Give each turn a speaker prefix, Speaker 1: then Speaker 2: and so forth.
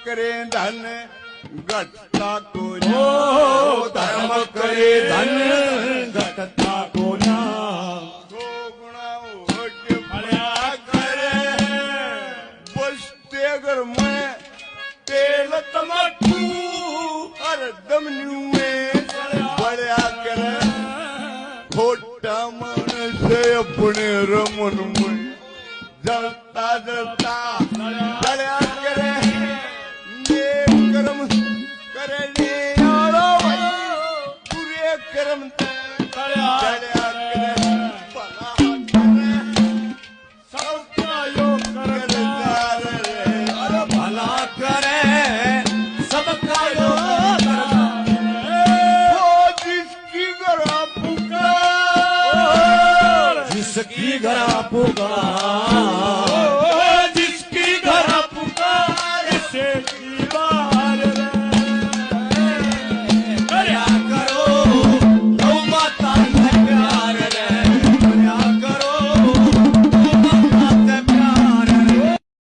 Speaker 1: करे धन घटता को
Speaker 2: धर्म करे धन घटता को ना
Speaker 1: सो गुणा होट भल्या करे बसते अगर मैं तेल तमटू हर दम में भल्या करे खोटा मन से अपने रमन में जलता जलता भल्या करे नेक कर्म करे ने यारो भाई पूरे कर्म भल्या करे भला करे सबका योग करदार रे
Speaker 2: अरे भला करे सबका योग
Speaker 1: वो जिसकी गरा पुकार
Speaker 2: जिसकी घरा पुकार जिसकी घरा पुकार से